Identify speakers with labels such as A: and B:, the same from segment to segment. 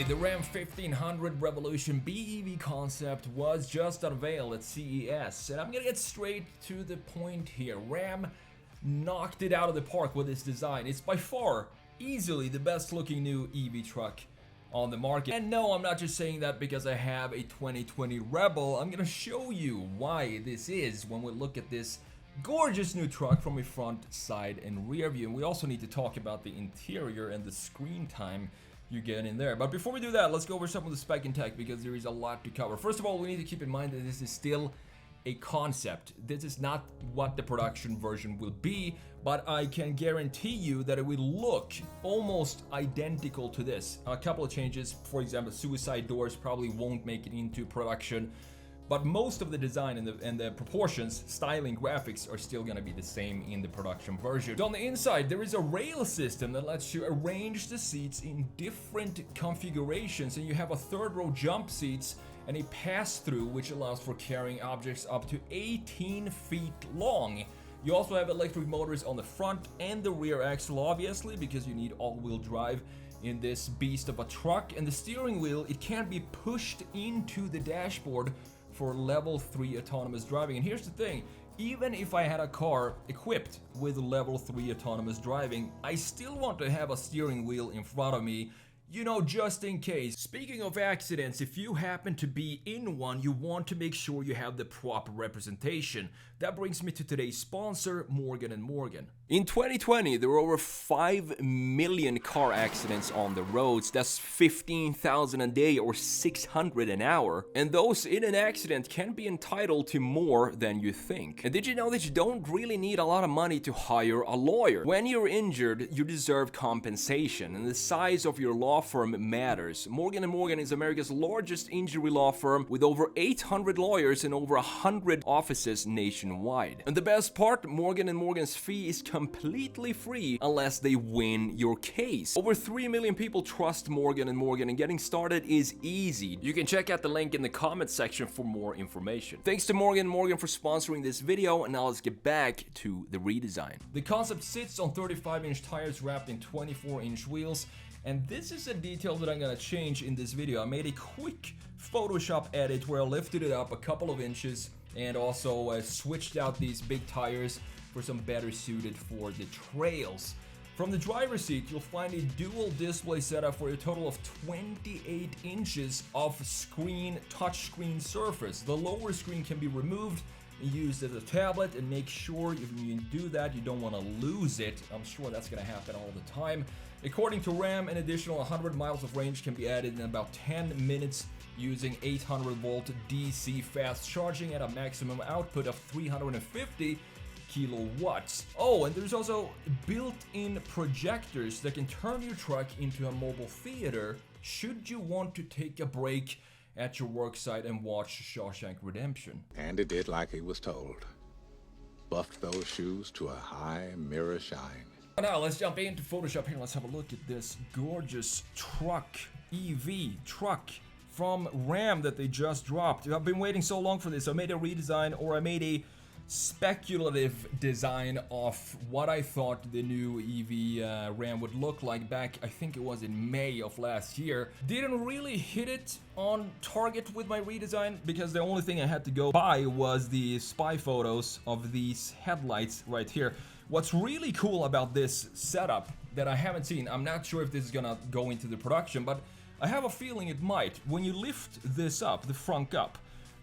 A: Finally, the Ram 1500 Revolution BEV concept was just unveiled at CES, and I'm gonna get straight to the point here. Ram knocked it out of the park with its design. It's by far, easily the best looking new EV truck on the market. And no, I'm not just saying that because I have a 2020 Rebel. I'm gonna show you why this is when we look at this gorgeous new truck from a front, side, and rear view. And we also need to talk about the interior and the screen time you get in there. But before we do that, let's go over some of the spec and tech because there is a lot to cover. First of all, we need to keep in mind that this is still a concept. This is not what the production version will be, but I can guarantee you that it will look almost identical to this. A couple of changes, for example, suicide doors probably won't make it into production, but most of the design and the proportions, styling, graphics are still gonna be the same in the production version. So on the inside, there is a rail system that lets you arrange the seats in different configurations, and you have a third row jump seats and a pass-through which allows for carrying objects up to 18 feet long. You also have electric motors on the front and the rear axle, obviously, because you need all-wheel drive in this beast of a truck. And the steering wheel, it can be pushed into the dashboard for level 3 autonomous driving. And here's the thing, even if I had a car equipped with level 3 autonomous driving, I still want to have a steering wheel in front of me, you know, just in case. Speaking of accidents, if you happen to be in one, you want to make sure you have the proper representation. That brings me to today's sponsor, Morgan & Morgan. In 2020, there were over 5 million car accidents on the roads. That's 15,000 a day or 600 an hour. And those in an accident can be entitled to more than you think. And did you know that you don't really need a lot of money to hire a lawyer? When you're injured, you deserve compensation, and the size of your law firm matters. Morgan & Morgan is America's largest injury law firm with over 800 lawyers and over 100 offices nationwide. And the best part, Morgan & Morgan's fee is completely free unless they win your case. Over 3 million people trust Morgan & Morgan, and getting started is easy. You can check out the link in the comment section for more information. Thanks to Morgan & Morgan for sponsoring this video, and now let's get back to the redesign. The concept sits on 35-inch tires wrapped in 24-inch wheels. And this is a detail that I'm gonna change in this video. I made a quick Photoshop edit where I lifted it up a couple of inches and also switched out these big tires for some better suited for the trails. From the driver's seat, you'll find a dual display setup for a total of 28 inches of touchscreen surface. The lower screen can be removed and used as a tablet, and make sure if you do that, you don't want to lose it. I'm sure that's going to happen all the time. According to Ram, an additional 100 miles of range can be added in about 10 minutes using 800 volt DC fast charging at a maximum output of 350 kilowatts. Oh, and there's also built-in projectors that can turn your truck into a mobile theater should you want to take a break at your worksite and watch Shawshank Redemption.
B: Andy did like he was told. Buffed those shoes to a high mirror shine.
A: Now let's jump into Photoshop here. Let's have a look at this gorgeous truck, EV truck from Ram that they just dropped. I've been waiting so long for this. I made a redesign, or I made a speculative design of what I thought the new EV Ram would look like back, I think it was in May of last year. Didn't really hit it on target with my redesign because the only thing I had to go by was the spy photos of these headlights right here. What's really cool about this setup that I haven't seen, I'm not sure if this is gonna go into the production, but I have a feeling it might. When you lift this up, the frunk up,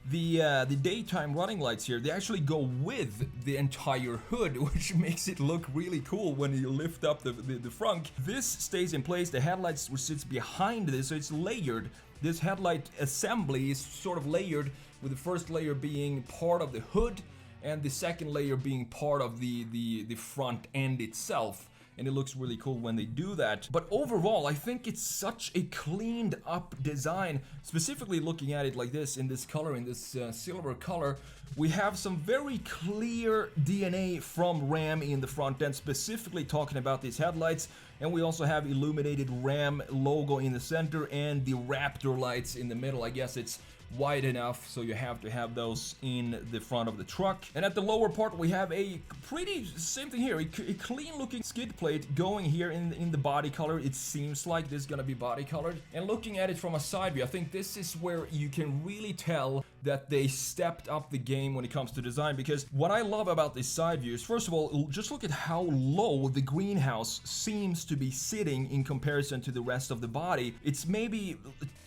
A: the daytime running lights here, they actually go with the entire hood, which makes it look really cool when you lift up the frunk. This stays in place, the headlights sits behind this, so it's layered. This headlight assembly is sort of layered, with the first layer being part of the hood and the second layer being part of the front end itself. And it looks really cool when they do that. But overall, I think it's such a cleaned up design. Specifically looking at it like this, in this color, in this silver color, we have some very clear DNA from Ram in the front end, specifically talking about these headlights. And we also have illuminated Ram logo in the center and the Raptor lights in the middle. I guess it's wide enough, so you have to have those in the front of the truck. And at the lower part we have a pretty same thing here, a clean looking skid plate going here in the body color. It seems like this is gonna be body colored. And looking at it from a side view, I think this is where you can really tell that they stepped up the game when it comes to design, because what I love about this side view is, first of all, just look at how low the greenhouse seems to be sitting in comparison to the rest of the body. It's maybe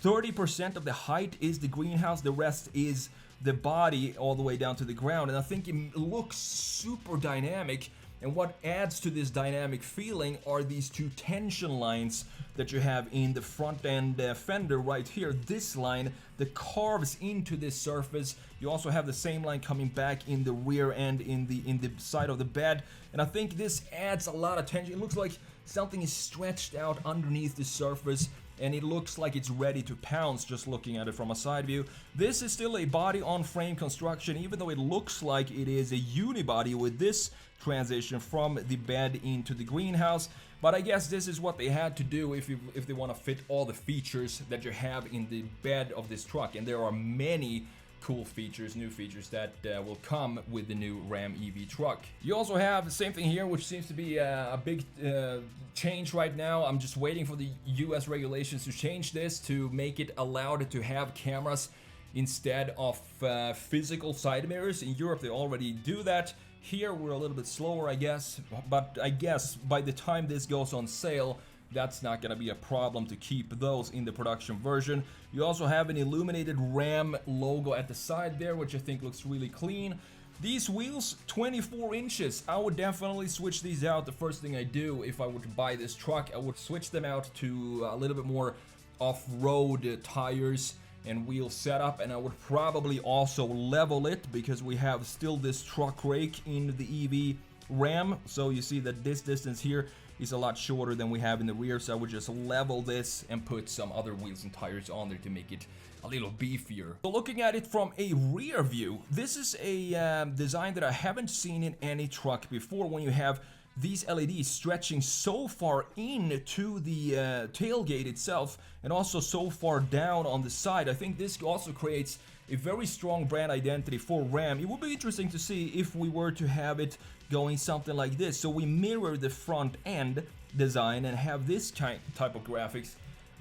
A: 30% of the height is the greenhouse, the rest is the body all the way down to the ground, and I think it looks super dynamic. And what adds to this dynamic feeling are these two tension lines that you have in the front end fender right here. This line that carves into this surface. You also have the same line coming back in the rear end in the side of the bed. And I think this adds a lot of tension. It looks like something is stretched out underneath the surface, and it looks like it's ready to pounce just looking at it from a side view. This is still a body on frame construction, even though it looks like it is a unibody with this transition from the bed into the greenhouse. But I guess this is what they had to do if they want to fit all the features that you have in the bed of this truck. And there are many cool features, new features that will come with the new Ram EV truck. You also have the same thing here, which seems to be a big change right now. I'm just waiting for the US regulations to change this to make it allowed to have cameras instead of physical side mirrors. In Europe they already do that. Here we're a little bit slower, I guess, but I guess by the time this goes on sale, that's not gonna be a problem to keep those in the production version. You also have an illuminated Ram logo at the side there, which I think looks really clean. These wheels, 24 inches. I would definitely switch these out. The first thing I do if I were to buy this truck, I would switch them out to a little bit more off-road tires and wheel setup, and I would probably also level it, because we have still this truck rake in the EV Ram. So you see that this distance here is a lot shorter than we have in the rear, so I would just level this and put some other wheels and tires on there to make it a little beefier. So looking at it from a rear view, this is a design that I haven't seen in any truck before, when you have these LEDs stretching so far into the tailgate itself and also so far down on the side. I think this also creates a very strong brand identity for Ram. It would be interesting to see if we were to have it going something like this. So we mirror the front end design and have this type of graphics.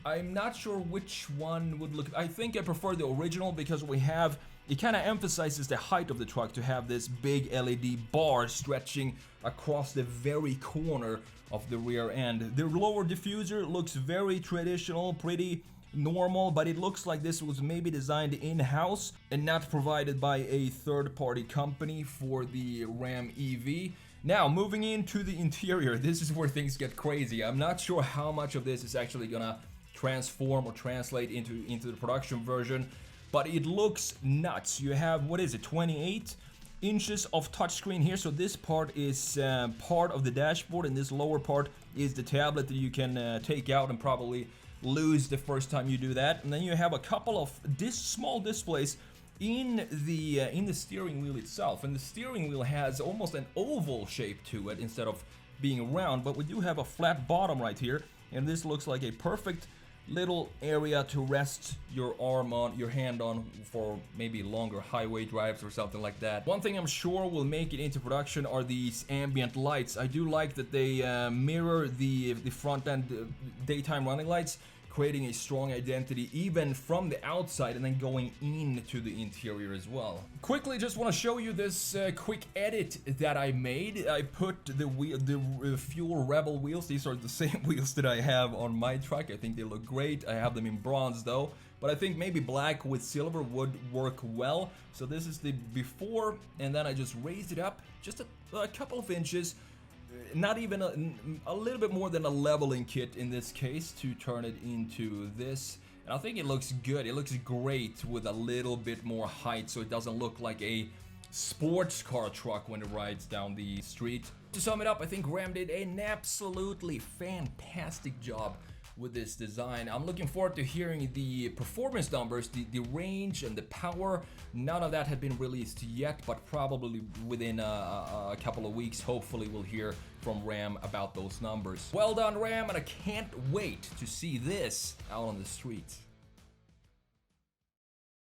A: I'm not sure which one would look. I think I prefer the original, because we have, it kind of emphasizes the height of the truck to have this big LED bar stretching across the very corner of the rear end. The lower diffuser looks very traditional, pretty normal, but it looks like this was maybe designed in-house and not provided by a third-party company for the Ram EV. Now, moving into the interior, this is where things get crazy. I'm not sure how much of this is actually gonna transform or translate into the production version, but it looks nuts. You have, what is it, 28 inches of touchscreen here. So this part is part of the dashboard, and this lower part is the tablet that you can take out and probably lose the first time you do that. And then you have a couple of small displays in the steering wheel itself, and the steering wheel has almost an oval shape to it instead of being round, but we do have a flat bottom right here, and this looks like a perfect little area to rest your arm on, your hand on, for maybe longer highway drives or something like that. One thing I'm sure will make it into production are these ambient lights. I do like that they mirror the front end daytime running lights, creating a strong identity even from the outside and then going into the interior as well. Quickly, just want to show you this quick edit that I made. I put the Fuel Rebel wheels. These are the same wheels that I have on my truck. I think they look great. I have them in bronze though, but I think maybe black with silver would work well. So this is the before, and then I just raised it up just a couple of inches. Not even a little bit more than a leveling kit in this case to turn it into this, and I think it looks good. It looks great with a little bit more height, so it doesn't look like a sports car truck when it rides down the street. To sum it up, I think Ram did an absolutely fantastic job with this design. I'm looking forward to hearing the performance numbers, the range and the power. None of that had been released yet, but probably within a couple of weeks, hopefully we'll hear from Ram about those numbers. Well done, Ram, and I can't wait to see this out on the streets.